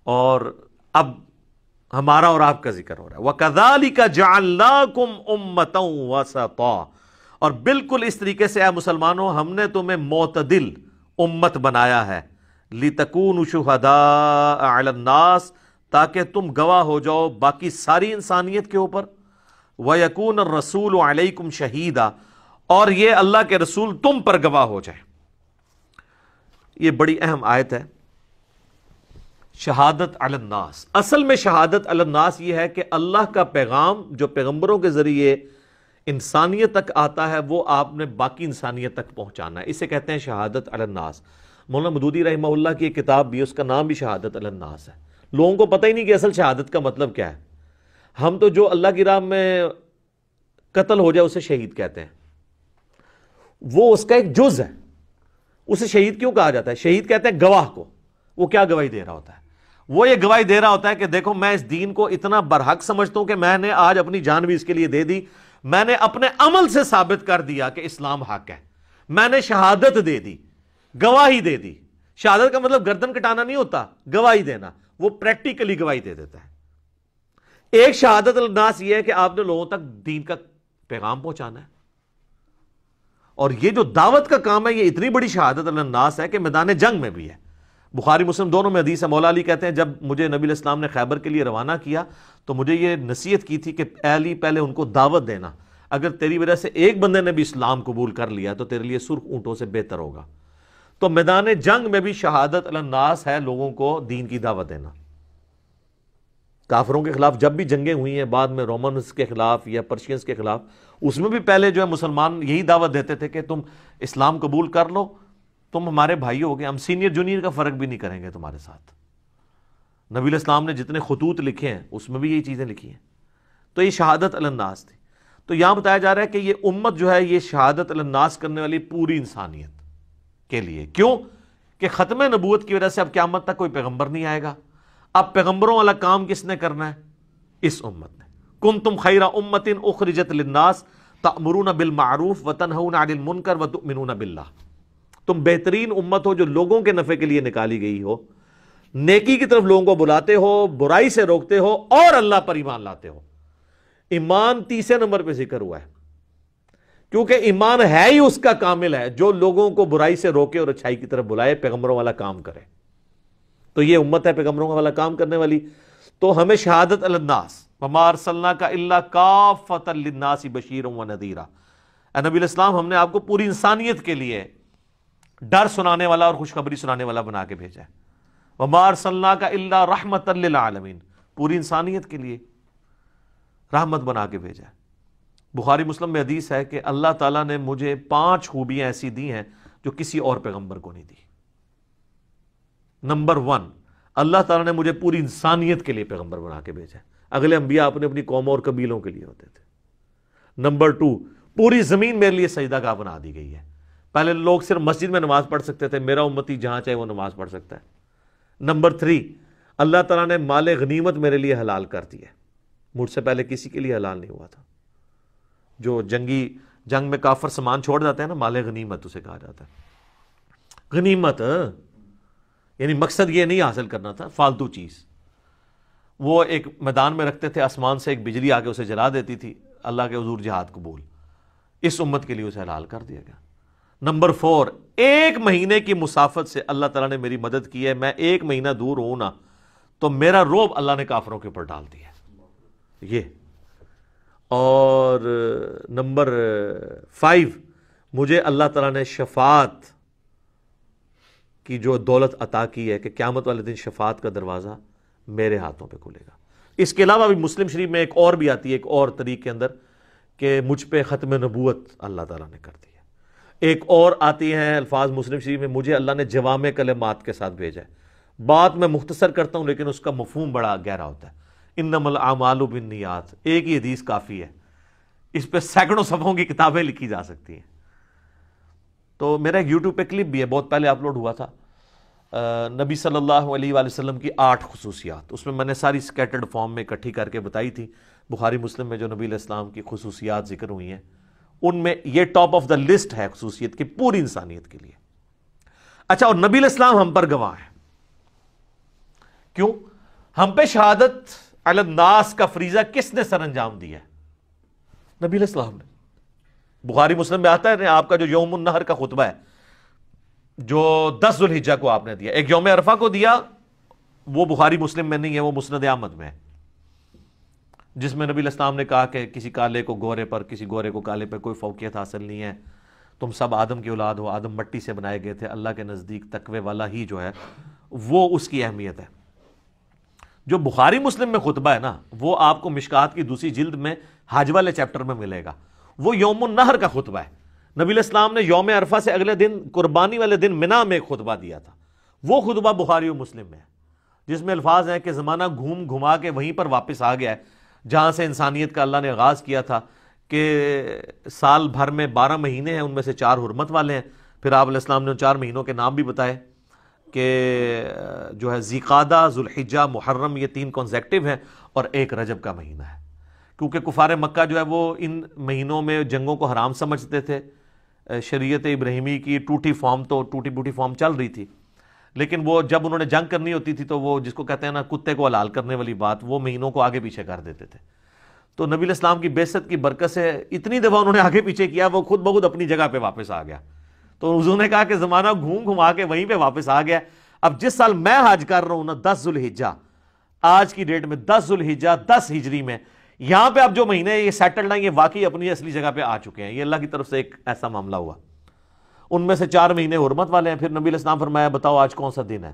اور اب ہمارا اور آپ کا ذکر ہو رہا ہے وَكَذَلِكَ جَعَلْنَاكُمْ أُمَّةً وَسَطًا، اور بالکل اس طریقے سے اے مسلمانوں ہم نے تمہیں معتدل امت بنایا ہے، لِتَكُونُوا شُهَدَاءَ عَلَى النَّاسِ، تاکہ تم گواہ ہو جاؤ باقی ساری انسانیت کے اوپر، وَيَكُونَ الرَّسُولُ عَلَيْكُمْ شَهِيدًا، اور یہ اللہ کے رسول تم پر گواہ ہو جائے۔ یہ بڑی اہم آیت ہے، شہادت علی الناس۔ اصل میں شہادت علی الناس یہ ہے کہ اللہ کا پیغام جو پیغمبروں کے ذریعے انسانیت تک آتا ہے وہ آپ نے باقی انسانیت تک پہنچانا ہے، اسے کہتے ہیں شہادت علی الناس۔ مولانا مودودی رحمہ اللہ کی ایک کتاب بھی، اس کا نام بھی شہادت علی الناس ہے۔ لوگوں کو پتہ ہی نہیں کہ اصل شہادت کا مطلب کیا ہے۔ ہم تو جو اللہ کی راہ میں قتل ہو جائے اسے شہید کہتے ہیں، وہ اس کا ایک جز ہے، اسے شہید کیوں کہا جاتا ہے؟ شہید کہتے ہیں گواہ کو۔ وہ کیا گواہی دے رہا ہوتا ہے؟ وہ یہ گواہی دے رہا ہوتا ہے کہ دیکھو میں اس دین کو اتنا برحق سمجھتا ہوں کہ میں نے آج اپنی جان بھی اس کے لیے دے دی، میں نے اپنے عمل سے ثابت کر دیا کہ اسلام حق ہے، میں نے شہادت دے دی، گواہی دے دی۔ شہادت کا مطلب گردن کٹانا نہیں ہوتا، گواہی دینا، وہ پریکٹیکلی گواہی دے دیتا ہے۔ ایک شہادت الناس یہ ہے کہ آپ نے لوگوں تک دین کا پیغام پہنچانا ہے، اور یہ جو دعوت کا کام ہے یہ اتنی بڑی شہادت الناس ہے کہ میدان جنگ میں بھی ہے۔ بخاری مسلم دونوں میں حدیث ہے، مولا علی کہتے ہیں جب مجھے نبی علیہ السلام نے خیبر کے لیے روانہ کیا تو مجھے یہ نصیحت کی تھی کہ اے علی پہلے ان کو دعوت دینا، اگر تیری وجہ سے ایک بندے نے بھی اسلام قبول کر لیا تو تیرے لیے سرخ اونٹوں سے بہتر ہوگا۔ تو میدان جنگ میں بھی شہادت الناس ہے لوگوں کو دین کی دعوت دینا۔ کافروں کے خلاف جب بھی جنگیں ہوئی ہیں بعد میں، رومنز کے خلاف یا پرشینز کے خلاف، اس میں بھی پہلے جو ہے مسلمان یہی دعوت دیتے تھے کہ تم اسلام قبول کر لو، تم ہمارے بھائی ہو گے، ہم سینئر جونیئر کا فرق بھی نہیں کریں گے تمہارے ساتھ۔ نبی علیہ السلام نے جتنے خطوط لکھے ہیں اس میں بھی یہی چیزیں لکھی ہیں۔ تو یہ شہادت علی الناس تھی۔ تو یہاں بتایا جا رہا ہے کہ یہ امت جو ہے یہ شہادت علی الناس کرنے والی پوری انسانیت کے لیے۔ کیوں؟ کہ ختم نبوت کی وجہ سے اب قیامت تک کوئی پیغمبر نہیں آئے گا۔ اب پیغمبروں والا کام کس نے کرنا ہے؟ اس امت نے۔ کنتم خیر امت اخرجت للناس تأمرون بالمعروف وتنہون عن المنکر وتؤمنون باللہ، تم بہترین امت ہو جو لوگوں کے نفع کے لیے نکالی گئی ہو، نیکی کی طرف لوگوں کو بلاتے ہو، برائی سے روکتے ہو، اور اللہ پر ایمان لاتے ہو۔ ایمان تیسرے نمبر پہ ذکر ہوا ہے، کیونکہ ایمان ہے ہی اس کا کامل ہے جو لوگوں کو برائی سے روکے اور اچھائی کی طرف بلائے، پیغمبروں والا کام کرے۔ تو یہ امت ہے پیغمبروں والا کام کرنے والی۔ تو ہمیں شہادت علی الناس، وما ارسلناک الا کافۃ للناس بشیرا ونذیرا، اے نبی علیہ السلام ہم نے آپ کو پوری انسانیت کے لیے ڈر سنانے والا اور خوشخبری سنانے والا بنا کے بھیجا ہے۔ وما ارسلناک الا رحمۃ للعالمین، پوری انسانیت کے لیے رحمت بنا کے بھیجا ہے۔ بخاری مسلم میں حدیث ہے کہ اللہ تعالیٰ نے مجھے 5 خوبیاں ایسی دی ہیں جو کسی اور پیغمبر کو نہیں دی۔ نمبر 1، اللہ تعالیٰ نے مجھے پوری انسانیت کے لیے پیغمبر بنا کے بھیجا ہے، اگلے انبیاء اپنی اپنی قوموں اور قبیلوں کے لیے ہوتے تھے۔ نمبر 2، پوری زمین میرے لیے سجدہ گاہ بنا دی گئی ہے، پہلے لوگ صرف مسجد میں نماز پڑھ سکتے تھے، میرا امتی جہاں چاہے وہ نماز پڑھ سکتا ہے۔ نمبر 3، اللہ تعالیٰ نے مال غنیمت میرے لیے حلال کر دی ہے، مجھ سے پہلے کسی کے لیے حلال نہیں ہوا تھا۔ جو جنگ میں کافر سامان چھوڑ جاتے ہیں نا، مال غنیمت اسے کہا جاتا ہے۔ غنیمت یعنی مقصد یہ نہیں حاصل کرنا تھا فالتو چیز، وہ ایک میدان میں رکھتے تھے، آسمان سے ایک بجلی آ کے اسے جلا دیتی تھی، اللہ کے حضور جہاد قبول، اس امت کے لیے اسے حلال کر دیا گیا۔ نمبر 4، 1 مہینے کی مسافت سے اللہ تعالیٰ نے میری مدد کی ہے، میں 1 مہینہ دور ہوں نا تو میرا روب اللہ نے کافروں کے اوپر ڈال دیا ہے یہ۔ اور نمبر 5، مجھے اللہ تعالیٰ نے شفاعت کی جو دولت عطا کی ہے کہ قیامت والے دن شفاعت کا دروازہ میرے ہاتھوں پہ کھلے گا۔ اس کے علاوہ بھی مسلم شریف میں ایک اور بھی آتی ہے، ایک اور طریق کے اندر، کہ مجھ پہ ختم نبوت اللہ تعالیٰ نے کر دی ہے۔ ایک اور آتی ہیں الفاظ مسلم شریف میں، مجھے اللہ نے جوامع کلمات کے ساتھ بھیجا ہے۔ بات میں مختصر کرتا ہوں لیکن اس کا مفہوم بڑا گہرا ہوتا ہے۔ انما الاعمال بالنیات، ایک ہی حدیث کافی ہے، اس پہ سینکڑوں صفحوں کی کتابیں لکھی جا سکتی ہیں۔ تو میرا ایک یوٹیوب پہ کلپ بھی ہے، بہت پہلے اپلوڈ ہوا تھا، نبی صلی اللہ علیہ وآلہ وسلم کی 8 خصوصیات، اس میں میں نے ساری سکیٹرڈ فارم میں اکٹھی کر کے بتائی تھی۔ بخاری مسلم میں جو نبی علیہ السلام کی خصوصیات ذکر ہوئی ہیں ان میں یہ ٹاپ آف دا لسٹ ہے خصوصیت کی پوری انسانیت کے لیے۔ اچھا، اور نبی علیہ السلام ہم پر گواہ ہے، کیوں؟ ہم پہ شہادت علی الناس کا فریضہ کس نے سر انجام دیا ہے؟ نبی علیہ السلام نے. بخاری مسلم میں آتا ہے آپ کا جو یوم النحر کا خطبہ ہے جو 10 ذوالحجہ کو آپ نے دیا، ایک یوم عرفہ کو دیا، وہ بخاری مسلم میں نہیں ہے، وہ مسند احمد میں ہے، جس میں نبی علیہ السلام نے کہا کہ کسی کالے کو گورے پر، کسی گورے کو کالے پر کوئی فوقیت حاصل نہیں ہے، تم سب آدم کی اولاد ہو، آدم مٹی سے بنائے گئے تھے، اللہ کے نزدیک تقوی والا ہی جو ہے وہ اس کی اہمیت ہے. جو بخاری مسلم میں خطبہ ہے نا وہ آپ کو مشکات کی دوسری جلد میں حج والے چیپٹر میں ملے گا، وہ یوم النحر کا خطبہ ہے. نبی علیہ السلام نے یوم عرفہ سے اگلے دن قربانی والے دن منا میں ایک خطبہ دیا تھا، وہ خطبہ بخاری و مسلم میں ہے، جس میں الفاظ ہیں کہ زمانہ گھوم گھما کے وہیں پر واپس آ گیا ہے جہاں سے انسانیت کا اللہ نے آغاز کیا تھا کہ سال بھر میں 12 مہینے ہیں، ان میں سے 4 حرمت والے ہیں. پھر آپ علیہ السلام نے ان 4 مہینوں کے نام بھی بتائے کہ جو ہے ذیقعدہ، ذوالحجہ، محرم، یہ 3 کنزیکٹیو ہیں اور ایک رجب کا مہینہ ہے، کیونکہ کفار مکہ جو ہے وہ ان مہینوں میں جنگوں کو حرام سمجھتے تھے. شریعت ابراہیمی کی ٹوٹی پوٹی فارم چل رہی تھی، لیکن وہ جب انہوں نے جنگ کرنی ہوتی تھی تو وہ جس کو کہتے ہیں نا کتے کو حلال کرنے والی بات، وہ مہینوں کو آگے پیچھے کر دیتے تھے. تو نبی علیہ السلام کی بعثت کی برکت سے اتنی دفعہ انہوں نے آگے پیچھے کیا وہ خود بخود اپنی جگہ پہ واپس آ گیا. تو حضور نے کہا کہ زمانہ گھوم گھما کے وہیں پہ واپس آ گیا. اب جس سال میں حج کر رہا ہوں نا 10 ذوالحجہ، آج کی ڈیٹ میں 10 ذوالحجہ 10 ہجری میں، یہاں پہ اب جو مہینے یہ سیٹلڈ ہیں یہ واقعی اپنی اصلی جگہ پہ آ چکے ہیں. یہ اللہ کی طرف سے ایک ایسا معاملہ ہوا. ان میں سے 4 مہینے حرمت والے ہیں. پھر نبی علیہ السلام فرمایا بتاؤ آج کون سا دن ہے؟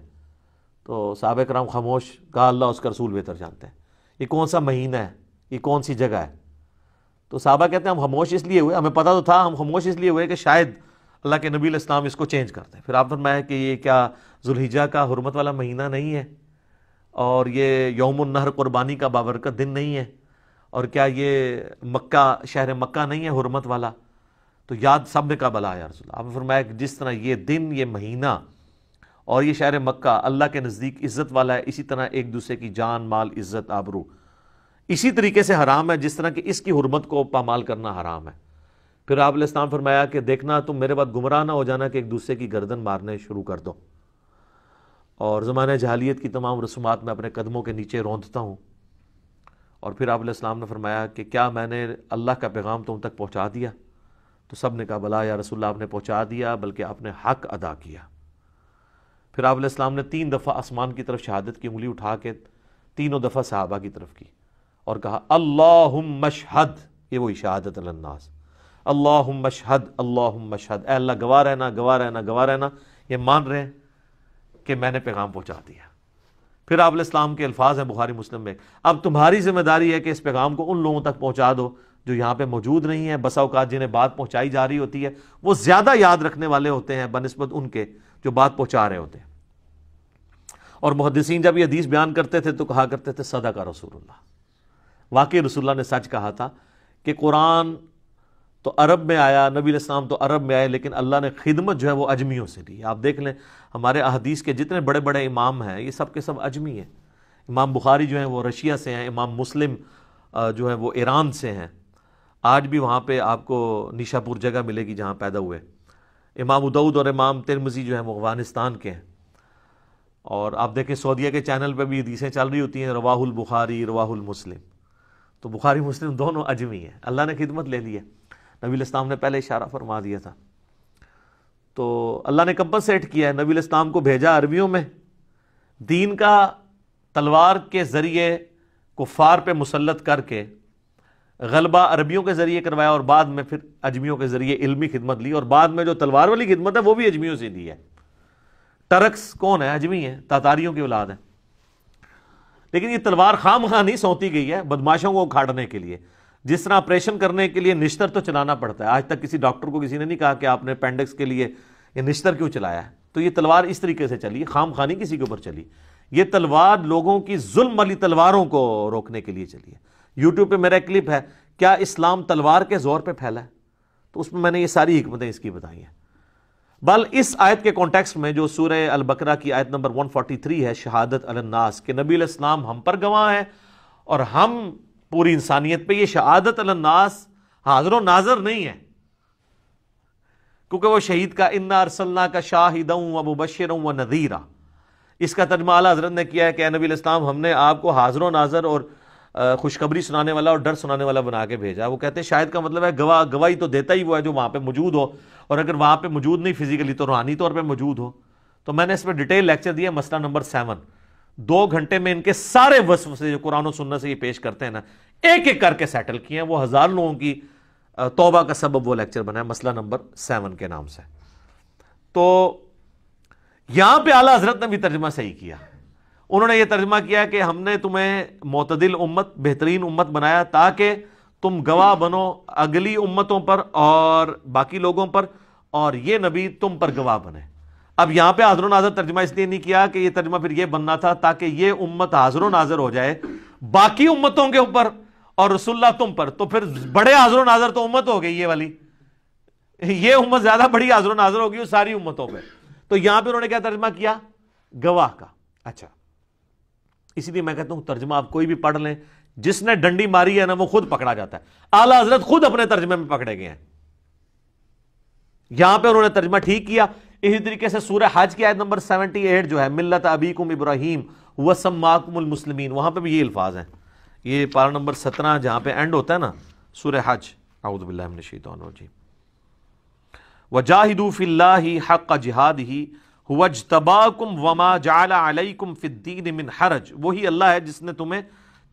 تو صحابہ کرام خاموش. کہا اللہ اس کا رسول بہتر جانتے ہیں. یہ کون سا مہینہ ہے؟ یہ کون سی جگہ ہے؟ تو صحابہ کہتے ہیں ہم خاموش اس لیے ہوئے، ہمیں پتہ تو تھا، ہم خاموش اس لیے ہوئے کہ شاید اللہ کے نبی علیہ السلام اس کو چینج کرتے ہیں. پھر آپ فرمایا کہ یہ کیا ذوالحجہ کا حرمت والا مہینہ نہیں ہے، اور یہ یوم النحر قربانی کا بابرکت دن نہیں ہے، اور کیا یہ مکہ شہر مکہ نہیں ہے حرمت والا؟ تو یاد سب نے کہا بلا یا رسول اللہ. آپ نے فرمایا کہ جس طرح یہ دن، یہ مہینہ اور یہ شہر مکہ اللہ کے نزدیک عزت والا ہے، اسی طرح ایک دوسرے کی جان، مال، عزت، آبرو اسی طریقے سے حرام ہے جس طرح کہ اس کی حرمت کو پامال کرنا حرام ہے. پھر آپ علیہ السلام فرمایا کہ دیکھنا تم میرے بعد گمراہ نہ ہو جانا کہ ایک دوسرے کی گردن مارنے شروع کر دو. اور زمانہ جاہلیت کی تمام رسومات میں اپنے قدموں کے نیچے روندتا ہوں. اور پھر آپ علیہ السلام نے فرمایا کہ کیا میں نے اللہ کا پیغام تم تک پہنچا دیا؟ تو سب نے کہا بلا یا رسول اللہ، آپ نے پہنچا دیا، بلکہ آپ نے حق ادا کیا. پھر آپ علیہ السلام نے 3 دفعہ آسمان کی طرف شہادت کی انگلی اٹھا کے 3 دفعہ صحابہ کی طرف کی اور کہا اللہم اشہد. یہ وہی شہادت علی الناس، اللہم اشہد، اللہم اشہد، اے اللہ گواہ رہنا، گواہ رہنا، گواہ رہنا. یہ مان رہے ہیں کہ میں نے پیغام پہنچا دیا. پھر آپ علیہ السلام کے الفاظ ہیں بخاری مسلم میں، اب تمہاری ذمہ داری ہے کہ اس پیغام کو ان لوگوں تک پہنچا دو جو یہاں پہ موجود نہیں ہیں. بسا اوقات جنہیں بات پہنچائی جا رہی ہوتی ہے وہ زیادہ یاد رکھنے والے ہوتے ہیں بنسبت ان کے جو بات پہنچا رہے ہوتے ہیں. اور محدثین جب یہ حدیث بیان کرتے تھے تو کہا کرتے تھے صدق رسول اللہ. واقعی رسول اللہ نے سچ کہا تھا کہ قرآن تو عرب میں آیا، نبی علیہ السلام تو عرب میں آئے، لیکن اللہ نے خدمت جو ہے وہ اجمیوں سے دی. آپ دیکھ لیں ہمارے احادیث کے جتنے بڑے بڑے امام ہیں یہ سب کے سب اجمی ہیں. امام بخاری جو ہیں وہ رشیا سے ہیں، امام مسلم جو ہیں وہ ایران سے ہیں. آج بھی وہاں پہ آپ کو نیشا پور جگہ ملے گی جہاں پیدا ہوئے. امام ابو داؤد اور امام ترمذی جو ہیں وہ افغانستان کے ہیں. اور آپ دیکھیں سعودیہ کے چینل پہ بھی حدیثیں چل رہی ہوتی ہیں رواہ البخاری، رواہ المسلم. تو بخاری مسلم دونوں اجمی ہیں. اللہ نے خدمت لے لی ہے، نبی علیہ السلام نے پہلے اشارہ فرما دیا تھا. تو اللہ نے کمپنسیٹ کیا ہے، نبی علیہ السلام کو بھیجا عربیوں میں، دین کا تلوار کے ذریعے کفار پہ مسلط کر کے غلبہ عربیوں کے ذریعے کروایا، اور بعد میں پھر اجمیوں کے ذریعے علمی خدمت لی، اور بعد میں جو تلوار والی خدمت ہے وہ بھی اجمیوں سے دی ہے. ٹرکس کون ہے؟ اجمی ہیں، تاتاریوں کی اولاد ہیں. لیکن یہ تلوار خام خواہ نہیں سونتی گئی ہے بدماشوں کو اکھاڑنے کے لیے. جس طرح آپریشن کرنے کے لیے نشتر تو چلانا پڑتا ہے، آج تک کسی ڈاکٹر کو کسی نے نہیں کہا کہ آپ نے اپینڈکس کے لیے یہ نشتر کیوں چلایا ہے. تو یہ تلوار اس طریقے سے چلی، خام خواہ نہیں کسی کے اوپر چلی. یہ تلوار لوگوں کی ظلم والی تلواروں کو روکنے کے لیے چلی ہے. یوٹیوب پہ میرا ایک کلپ ہے، کیا اسلام تلوار کے زور پہ پھیلا ہے؟ تو اس میں میں نے یہ ساری حکمتیں اس کی بتائی ہیں. بل اس آیت کے کانٹیکسٹ میں جو سورہ البقرہ کی آیت نمبر 143 ہے، شہادت علی الناس، کہ نبی علیہ السلام ہم پر گواہ ہیں اور ہم پوری انسانیت پہ، یہ شہادت علی الناس حاضر و ناظر نہیں ہے، کیونکہ وہ شہید کا انا ارسلناک شاہدا و مبشرا و نذیرا، اس کا ترجمہ اعلیٰ حضرت نے کیا ہے کہ اے نبی الاسلام، ہم نے آپ کو حاضر و ناظر اور خوشخبری سنانے والا اور ڈر سنانے والا بنا کے بھیجا. وہ کہتے ہیں شاید کا مطلب ہے گواہی تو دیتا ہی وہ ہے جو وہاں پہ موجود ہو، اور اگر وہاں پہ موجود نہیں فزیکلی تو روحانی طور پہ موجود ہو. تو میں نے اس پہ ڈیٹیل لیکچر دیا، مسئلہ نمبر 7. 2 گھنٹے میں ان کے سارے وصف سے جو قرآن و سنت سے یہ پیش کرتے ہیں نا، ایک ایک کر کے سیٹل کیے ہیں. وہ 1000 لوگوں کی توبہ کا سبب وہ لیکچر بنا ہے، مسئلہ نمبر 7 کے نام سے. تو یہاں پہ اعلیٰ حضرت نے بھی ترجمہ صحیح کیا. انہوں نے یہ ترجمہ کیا کہ ہم نے تمہیں معتدل امت، بہترین امت بنایا تاکہ تم گواہ بنو اگلی امتوں پر اور باقی لوگوں پر، اور یہ نبی تم پر گواہ بنے. اب یہاں پہ حاضر و ناظر ترجمہ اس لیے نہیں کیا کہ یہ ترجمہ پھر یہ بننا تھا تاکہ یہ امت حاضر و ناظر ہو جائے باقی امتوں کے اوپر اور رسول اللہ تم پر. تو پھر بڑے حاضر و ناظر تو امت ہو گئی یہ والی، یہ امت زیادہ بڑی حاضر و ناظر ہوگی ساری امتوں پہ. تو یہاں پہ انہوں نے کیا ترجمہ کیا؟ گواہ کا. اچھا، اسی لیے میں کہتا ہوں ترجمہ آپ کوئی بھی پڑھ لیں، جس نے ڈنڈی ماری ہے نا وہ خود پکڑا جاتا ہے. اعلیٰ حضرت خود اپنے ترجمے میں پکڑے گئے ہیں. یہاں پہ انہوں نے ترجمہ ٹھیک کیا. اسی طریقے سے سورہ حج کی آیت نمبر 78 جو ہے ملت ابیکم ابراہیم وسماکم المسلمین، وہاں پہ بھی یہ الفاظ ہیں. یہ پارہ نمبر 17 جہاں پہ اینڈ ہوتا ہے نا سورہ حج، اعوذ باللہ من الشیطان الرجیم، وجاہدوا فی اللہ حق جہادہ هو اجتباکم وما جعل علیکم فی الدین من حرج. وہی اللہ ہے جس نے تمہیں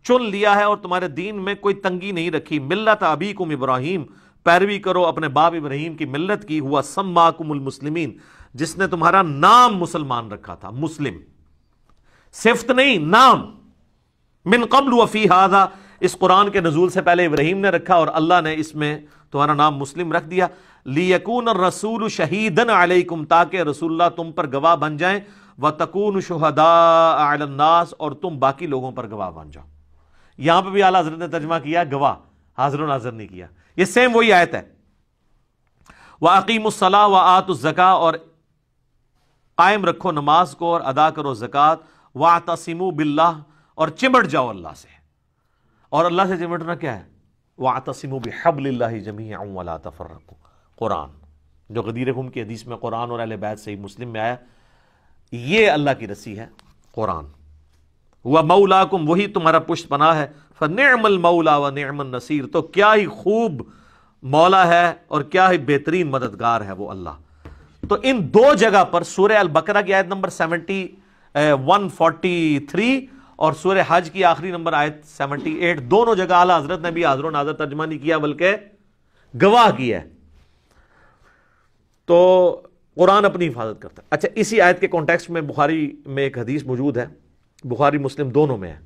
چن لیا ہے اور تمہارے دین میں کوئی تنگی نہیں رکھی. ملت ابیکم ابراہیم، پیروی کرو اپنے باپ ابراہیم کی ملت کی. ہوا سماکم المسلمین، جس نے تمہارا نام مسلمان رکھا تھا. مسلم صفت نہیں، نام. من قبل وفی ھذا، اس قرآن کے نزول سے پہلے ابراہیم نے رکھا اور اللہ نے اس میں تمہارا نام مسلم رکھ دیا. لیکون الرسول شہیدن علیکم، تاکہ رسول اللہ تم پر گواہ بن جائیں. وتکونوا شہداء علی الناس، اور تم باقی لوگوں پر گواہ بن جاؤ. یہاں پہ بھی اعلیٰ حضرت نے ترجمہ کیا گواہ، حاضر و ناظر نہیں کیا. یہ سیم وہی آیت ہے. وَأَقِيمُوا الصَّلَاةَ وَآتُوا الزَّكَاةَ، اور قائم رکھو نماز کو اور ادا کرو زکوٰۃ. وَاعْتَصِمُوا بِاللَّهِ، اور چمٹ جاؤ اللہ سے. اور اللہ سے چمٹنا کیا ہے؟ وَاعْتَصِمُوا بِحَبْلِ اللَّهِ جَمِيعًا وَلَا تَفَرَّقُوا. قرآن جو غدیر خم کی حدیث میں قرآن اور اہل بیت صحیح مسلم میں آیا، یہ اللہ کی رسی ہے قرآن. ہوا مولاکم، وہی تمہارا پشت پناہ ہے. فنعم المولا ونعم النصیر، تو کیا ہی خوب مولا ہے اور کیا ہی بہترین مددگار ہے وہ اللہ. تو ان 2 جگہ پر سورہ البقرہ کی آیت نمبر 143 اور سورہ حج کی آخری نمبر آیت 78، دونوں جگہ اعلیٰ حضرت نے بھی حاضر و ناظر ترجمہ نہیں کیا بلکہ گواہ کیا ہے. تو قرآن اپنی حفاظت کرتا ہے. اچھا، اسی آیت کے کانٹیکسٹ میں بخاری میں ایک حدیث موجود ہے، بخاری مسلم دونوں میں ہے،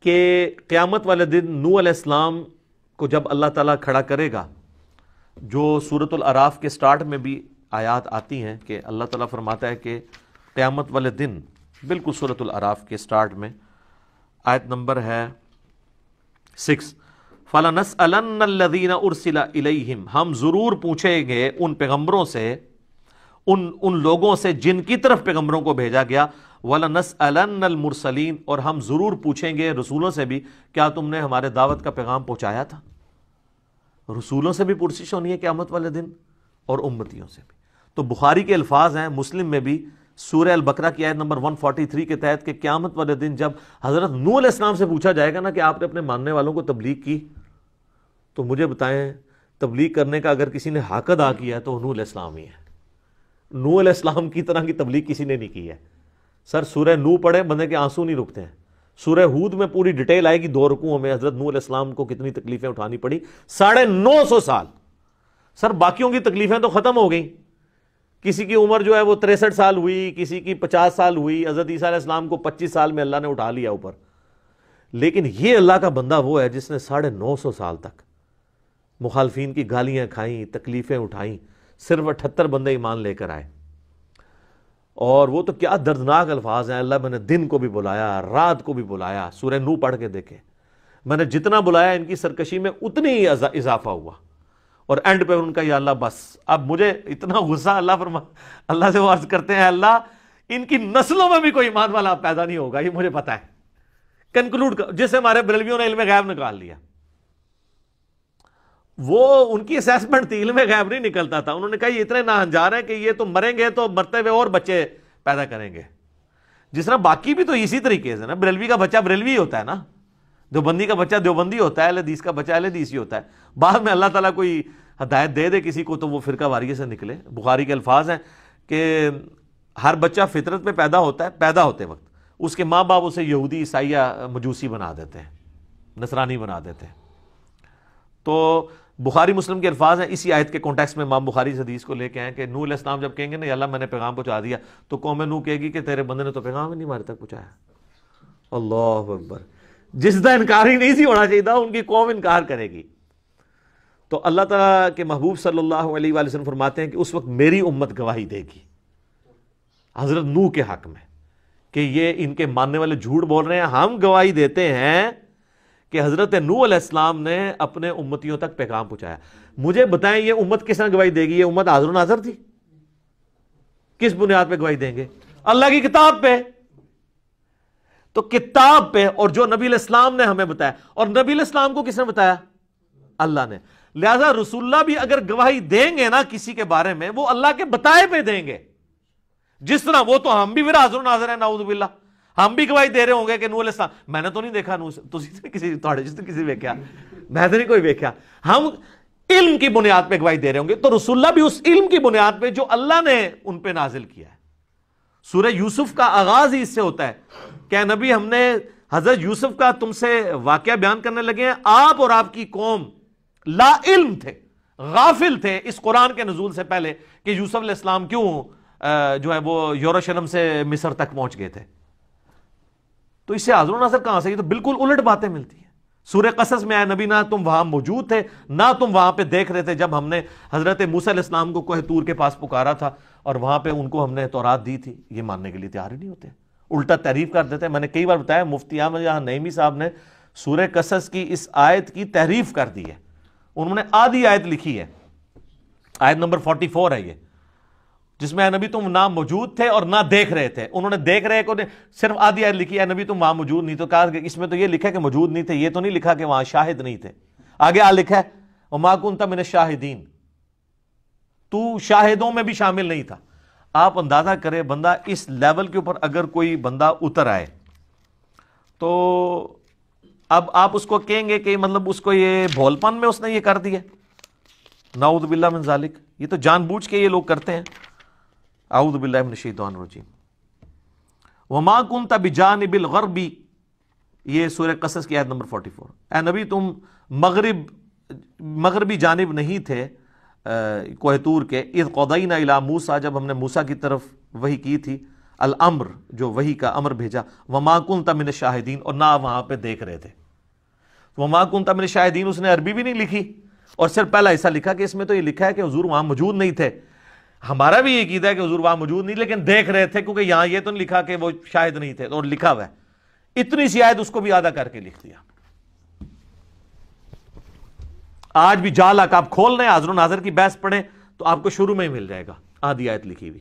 کہ قیامت والے دن نوح علیہ السلام کو جب اللہ تعالیٰ کھڑا کرے گا، جو سورۃ الاعراف کے سٹارٹ میں بھی آیات آتی ہیں کہ اللہ تعالیٰ فرماتا ہے کہ قیامت والے دن، بالکل سورۃ الاعراف کے سٹارٹ میں آیت نمبر ہے 6، فَلَنَسْأَلَنَّ الَّذِينَ أُرْسِلَ إِلَيْهِمْ، ہم ضرور پوچھیں گے ان پیغمبروں سے، ان لوگوں سے جن کی طرف پیغمبروں کو بھیجا گیا. وَلَنَسْأَلَنَّ الْمُرْسَلِينَ، اور ہم ضرور پوچھیں گے رسولوں سے بھی، کیا تم نے ہمارے دعوت کا پیغام پہنچایا تھا؟ رسولوں سے بھی پرسش ہونی ہے قیامت والے دن اور امتیوں سے بھی. تو بخاری کے الفاظ ہیں، مسلم میں بھی سورہ البقرہ کی آیت نمبر 143 کے تحت کہ قیامت والے دن جب حضرت نوح علیہ السلام سے پوچھا جائے گا نا کہ آپ نے اپنے ماننے والوں کو تبلیغ کی، تو مجھے بتائیں تبلیغ کرنے کا اگر کسی نے حق ادا کیا ہے تو نوح علیہ السلام ہی ہے. نوح علیہ السلام کی طرح کی تبلیغ کسی نے نہیں کی ہے. سر سورہ نوح پڑھے، بندے کے آنسو نہیں رکتے ہیں. سورہ ہود میں پوری ڈیٹیل آئے گی 2 رکوعوں میں حضرت نوح علیہ السلام کو کتنی تکلیفیں اٹھانی پڑی. 950 سال. سر باقیوں کی تکلیفیں تو ختم ہو گئیں، کسی کی عمر جو ہے وہ 63 سال ہوئی، کسی کی 50 سال ہوئی. حضرت عیسیٰ علیہ السلام کو 25 سال میں اللہ نے اٹھا لیا اوپر. لیکن یہ اللہ کا بندہ وہ ہے جس نے 950 سال تک مخالفین کی گالیاں کھائیں، تکلیفیں اٹھائیں، صرف 78 بندے ایمان لے کر آئے. اور وہ تو کیا دردناک الفاظ ہیں. اللہ میں نے دن کو بھی بلایا، رات کو بھی بلایا. سورہ نوح پڑھ کے دیکھیں، میں نے جتنا بلایا ان کی سرکشی میں اتنی ہی اضافہ ہوا. اور اینڈ پہ ان کا یا اللہ بس اب مجھے اتنا غصہ، اللہ سے وہ عرض کرتے ہیں اللہ ان کی نسلوں میں بھی کوئی ایمان والا پیدا نہیں ہوگا، یہ مجھے پتا ہے. کنکلوڈ جسے ہمارے بریلویوں نے علم غیب نکال لیا. وہ ان کی اسیسمنٹ تھی، علم غیب نہیں نکلتا تھا. انہوں نے کہا یہ اتنے ناہنجار ہیں کہ یہ تو مریں گے تو مرتے ہوئے اور بچے پیدا کریں گے. جس طرح باقی بھی تو اسی طریقے سے نا, بریلوی کا بچہ بریلوی ہوتا ہے نا, دیوبندی کا بچہ دیوبندی ہوتا ہے, اہل حدیث کا بچہ اہل حدیث ہی ہوتا ہے. بعد میں اللہ تعالیٰ کوئی ہدایت دے دے کسی کو تو وہ فرقہ واریت سے نکلے. بخاری کے الفاظ ہیں کہ ہر بچہ فطرت پہ پیدا ہوتا ہے, پیدا ہوتے وقت اس کے ماں باپ اسے یہودی عیسائی یا مجوسی بنا دیتے ہیں, نصرانی بنا دیتے ہیں. تو بخاری مسلم کے الفاظ ہیں, اسی آیت کے کانٹیکسٹ میں امام بخاری اس حدیث کو لے کے آئے کہ نوح علیہ السلام جب کہیں گے نا اللہ میں نے پیغام پہنچا دیا, تو قوم نوح کہے گی کہ تیرے بندے نے تو پیغام ہی نہیں ہمارے تک پہنچایا. اللہ اکبر, جس کا انکار ہی نہیں سی ہونا چاہیے ان کی قوم انکار کرے گی. تو اللہ تعالیٰ کے محبوب صلی اللہ علیہ وآلہ وسلم فرماتے ہیں کہ اس وقت میری امت گواہی دے گی حضرت نوح کے حق میں کہ یہ ان کے ماننے والے جھوٹ بول رہے ہیں. ہم گواہی دیتے ہیں کہ حضرت نوح علیہ السلام نے اپنے امتیوں تک پیغام پہنچایا. مجھے بتائیں یہ امت کس طرح گواہی دے گی؟ یہ امت حاضر و ناظر تھی. کس بنیاد پہ گواہی دیں گے؟ اللہ کی کتاب پہ. تو کتاب پہ, اور جو نبی علیہ السلام نے ہمیں بتایا, اور نبی علیہ السلام کو کس نے بتایا؟ اللہ نے. لہذا رسول اللہ بھی اگر گواہی دیں گے نا کسی کے بارے میں, وہ اللہ کے بتائے پہ دیں گے. جس طرح وہ تو ہم بھی پھر حاضر و ناظر ہیں, نعوذ باللہ, ہم بھی گواہی دے رہے ہوں گے کہ نوح علیہ السلام, میں نے تو نہیں دیکھا کسی ویکیا, میں تو نہیں کوئی ویکیا. ہم علم کی بنیاد پہ گواہی دے رہے ہوں گے, تو رسول اللہ بھی اس علم کی بنیاد پہ جو اللہ نے ان پہ نازل کیا ہے. سورہ یوسف کا آغاز ہی اس سے ہوتا ہے کہ نبی ہم نے حضرت یوسف کا تم سے واقعہ بیان کرنے لگے ہیں, آپ اور آپ کی قوم لا علم تھے, غافل تھے اس قرآن کے نزول سے پہلے کہ یوسف علیہ السلام کیوں جو ہے وہ یروشلم سے مصر تک پہنچ گئے تھے. تو اس سے حاضر و ناظر کہاں سے؟ یہ تو بالکل الٹ باتیں ملتی ہیں. سورہ قصص میں آئے نبی نہ تم وہاں موجود تھے, نہ تم وہاں پہ دیکھ رہے تھے جب ہم نے حضرت موسیٰ علیہ السلام کو کوہ طور کے پاس پکارا تھا اور وہاں پہ ان کو ہم نے تورات دی تھی. یہ ماننے کے لیے تیار ہی نہیں ہوتے, الٹا تحریف کر دیتے ہیں. میں نے کئی بار بتایا مفتی احمد جہاں نعیمی صاحب نے سورہ قصص کی اس آیت کی تحریف کر دی ہے. انہوں نے آدھی آیت لکھی ہے, آیت نمبر 44 ہے یہ, جس میں اے نبی تم نہ موجود تھے اور نہ دیکھ رہے تھے. انہوں نے دیکھ رہے کو صرف آدھی آیت لکھی ہے, نبی تم وہاں موجود نہیں. تو کہا کہ اس میں تو یہ لکھا کہ موجود نہیں تھے, یہ تو نہیں لکھا کہ وہاں شاہد نہیں تھے. آگے لکھا ہے وما کنت من الشاہدین, تو شاہدوں میں بھی شامل نہیں تھا. آپ اندازہ کرے بندہ اس لیول کے اوپر اگر کوئی بندہ اتر آئے تو اب آپ اس کو کہیں گے کہ مطلب اس کو یہ بھول پن میں اس نے یہ کر دیا. نعوذ باللہ من ذالک, یہ تو جان بوجھ کے یہ لوگ کرتے ہیں. اعوذ باللہ من الشیطان الرجیم. وما کنت بجانب الغربی, یہ سورہ قصص کی آیت نمبر 44. اے نبی تم مغربی جانب نہیں تھے کوہ طور کے. اذ قضینا الی موسیٰ, جب ہم نے موسیٰ کی طرف وحی کی تھی, الامر جو وحی کا امر بھیجا. وما کنت من الشاہدین, اور نہ وہاں پہ دیکھ رہے تھے. وما کنت من الشاہدین اس نے عربی بھی نہیں لکھی, اور صرف پہلا حصہ لکھا کہ اس میں تو یہ لکھا ہے کہ حضور وہاں موجود نہیں تھے. ہمارا بھی یہ عقیدہ ہے کہ حضور وہاں موجود نہیں, لیکن دیکھ رہے تھے, کیونکہ یہاں یہ تو نہیں لکھا کہ وہ شاہد نہیں تھے, اور لکھا ہوا ہے. اتنی سی آیت اس کو بھی آدھا کر کے لکھ دیا. آج بھی جال آپ کھول رہے ہیں, حاضر و ناظر کی بحث پڑھیں تو آپ کو شروع میں ہی مل جائے گا آدھی آیت لکھی ہوئی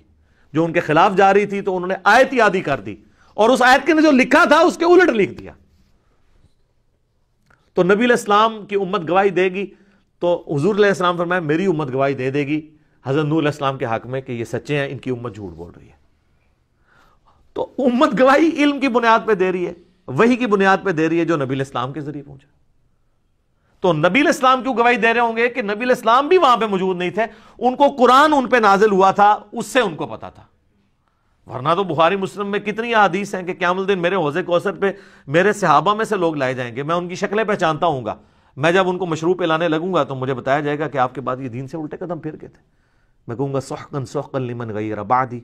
جو ان کے خلاف جا رہی تھی, تو انہوں نے آیت ہی آدھی کر دی, اور اس آیت کے نے جو لکھا تھا اس کے الٹ لکھ دیا. تو نبی علیہ السلام کی امت گواہی دے گی, تو حضور علیہ السلام فرمایا میری امت گواہی دے گی حضرت نوح علیہ السلام کے حق میں کہ یہ سچے ہیں, ان کی امت جھوٹ بول رہی ہے. تو امت گواہی علم کی بنیاد پہ دے رہی ہے, وحی کی بنیاد پہ دے رہی ہے جو نبی علیہ السلام کے ذریعے پہنچا. تو نبی علیہ السلام کیوں گواہی دے رہے ہوں گے کہ نبی علیہ السلام بھی وہاں پہ موجود نہیں تھے, ان کو قرآن ان پہ نازل ہوا تھا, اس سے ان کو پتا تھا. ورنہ تو بخاری مسلم میں کتنی احادیث ہیں کہ قیامت الدین میرے حوض کوثر پہ میرے صحابہ میں سے لوگ لائے جائیں گے, میں ان کی شکلیں پہچانتا ہوں گا, میں جب ان کو مشروب پلانے لگوں گا تو مجھے بتایا جائے گا کہ آپ کے بعد یہ دین سے الٹے قدم پھر گئے تھے. میں کہوں گا سحقا سحقا لمن غیر بعدی.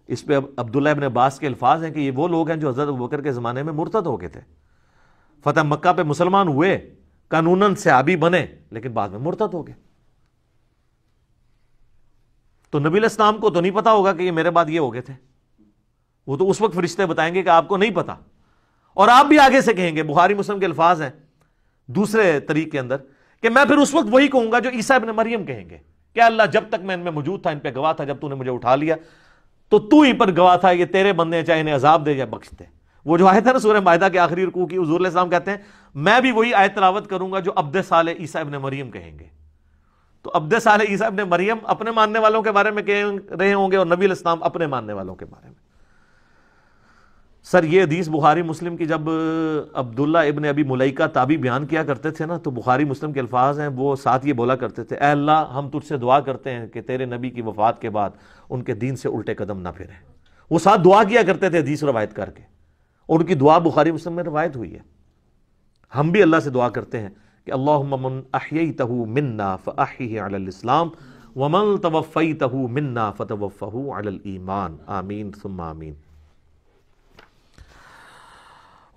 اس پہ عبداللہ ابن عباس کے الفاظ ہیں کہ یہ وہ لوگ ہیں جو حضرت ابوبکر کے زمانے میں مرتد ہو گئے تھے, فتح مکہ پہ مسلمان ہوئے, قانوناً صحابی بنے, لیکن بعد میں مرتد ہو گئے. تو نبی علیہ السلام کو تو نہیں پتا ہوگا کہ یہ میرے بعد یہ ہو گئے تھے, وہ تو اس وقت فرشتے بتائیں گے کہ آپ کو نہیں پتا, اور آپ بھی آگے سے کہیں گے. بخاری مسلم کے الفاظ ہیں دوسرے طریق کے اندر کہ میں پھر اس وقت وہی کہوں گا جو عیسیٰ ابن مریم کہیں گے کہ اللہ جب تک میں ان میں موجود تھا ان پہ گواہ تھا, جب تو نے مجھے اٹھا لیا تو تو ہی پر گواہ تھا, یہ تیرے بندے ہیں, چاہے انہیں عذاب دے یا بخش دے. وہ جو آیت ہے نا سورہ مائدہ کے آخری رکوع کی, حضور علیہ السلام کہتے ہیں میں بھی وہی آیت تلاوت کروں گا جو عبد صالح عیسیٰ ابن مریم کہیں گے. تو عبد صالح عیسیٰ ابن مریم اپنے ماننے والوں کے بارے میں کہہ رہے ہوں گے اور نبی علیہ السلام اپنے ماننے والوں کے بارے میں. سر یہ حدیث بخاری مسلم کی جب عبداللہ ابن ابی ملیکہ تابعی بیان کیا کرتے تھے نا تو بخاری مسلم کے الفاظ ہیں، وہ ساتھ یہ بولا کرتے تھے، اے اللہ ہم تجھ سے دعا کرتے ہیں کہ تیرے نبی کی وفات کے بعد ان کے دین سے الٹے قدم نہ پھریں. وہ ساتھ دعا کیا کرتے تھے حدیث روایت کر کے، اور ان کی دعا بخاری مسلم میں روایت ہوئی ہے. ہم بھی اللہ سے دعا کرتے ہیں کہ اللہم من احییتہ منا فاحیہ علی الاسلام ومن توفیتہ منا فتوفہ علی الایمان، آمین ثم آمین.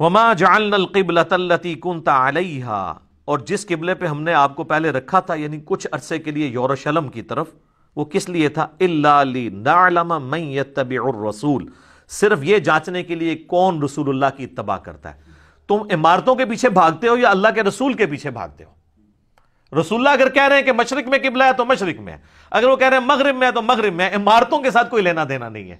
وما جعلنا القبلۃ التی کنت علیہا، اور جس قبلے پہ ہم نے آپ کو پہلے رکھا تھا یعنی کچھ عرصے کے لیے یروشلم کی طرف، وہ کس لیے تھا؟ الا لنعلم من یتبع الرسول، صرف یہ جانچنے کے لیے کون رسول اللہ کی اتباع کرتا ہے. تم عمارتوں کے پیچھے بھاگتے ہو یا اللہ کے رسول کے پیچھے بھاگتے ہو؟ رسول اللہ اگر کہہ رہے ہیں کہ مشرق میں قبلہ ہے تو مشرق میں ہے، اگر وہ کہہ رہے ہیں مغرب میں ہے تو مغرب میں ہے. عمارتوں کے ساتھ کوئی لینا دینا نہیں ہے.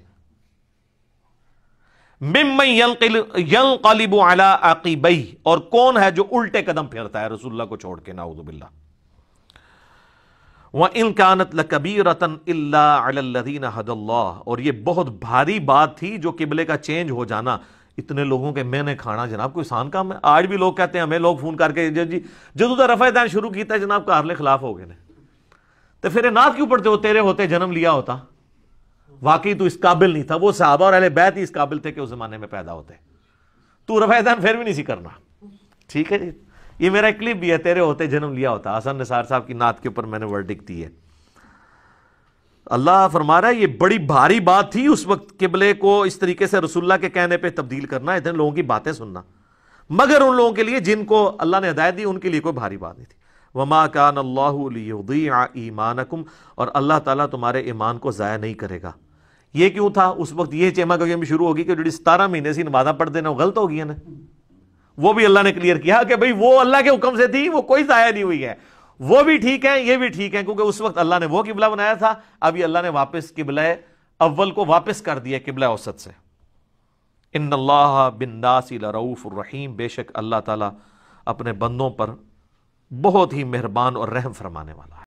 ممن ينقلب على عقبیہ، اور کون ہے جو الٹے قدم پھیرتا ہے رسول اللہ کو چھوڑ کے، نعوذ باللہ. وَإِن كَانَتْ لَكَبِيرَةً إِلَّا عَلَى الَّذِينَ هَدَى اللَّهُ، اور یہ بہت بھاری بات تھی جو قبلے کا چینج ہو جانا. اتنے لوگوں کے میں نے کھانا جناب کوئی آسان کام ہے؟ آج بھی لوگ کہتے ہیں، ہمیں لوگ فون کر کے جی جدو تو رفع دین شروع کیتا ہے جناب کارلے خلاف ہو گئے نے، تو پھر نعت کیوں پڑھتے ہو؟ تیرے ہوتے جنم لیا ہوتا، واقعی تو اس قابل نہیں تھا. وہ صحابہ اور اہل بیت ہی اس قابل تھے کہ اس زمانے میں پیدا ہوتے. تو رفع دین پھر بھی نہیں سی کرنا. ٹھیک ہے جی، یہ میرا ایک کلپ بھی ہے، تیرے ہوتے جنم لیا ہوتا، حسن نثار صاحب کی نعت کے اوپر میں نے ورڈکٹ دی ہے. اللہ فرما رہا ہے یہ بڑی بھاری بات تھی اس وقت قبلے کو اس طریقے سے رسول اللہ کے کہنے پہ تبدیل کرنا، اتنے لوگوں کی باتیں سننا، مگر ان لوگوں کے لیے جن کو اللہ نے ہدایت دی ان کے لیے کوئی بھاری بات نہیں تھی. وما کان اللہ لیضیع ایمانکم، اور اللہ تعالیٰ تمہارے ایمان کو ضائع نہیں کرے گا. یہ کیوں تھا اس وقت؟ یہ چیما گوئی بھی شروع ہوگی کہ جو 17 مہینے سے نمازاں پڑھ دینا وہ غلط ہو گئی ہے نا. وہ بھی اللہ نے کلیئر کیا کہ بھئی وہ اللہ کے حکم سے تھی، وہ کوئی ضائع نہیں ہوئی ہے. وہ بھی ٹھیک ہے، یہ بھی ٹھیک ہے، کیونکہ اس وقت اللہ نے وہ قبلہ بنایا تھا، اب یہ اللہ نے واپس قبلہ اول کو واپس کر دیا قبلہ اوسط سے. ان اللہ بالناس لرؤوف الرحیم، بے شک اللہ تعالیٰ اپنے بندوں پر بہت ہی مہربان اور رحم فرمانے والا ہے.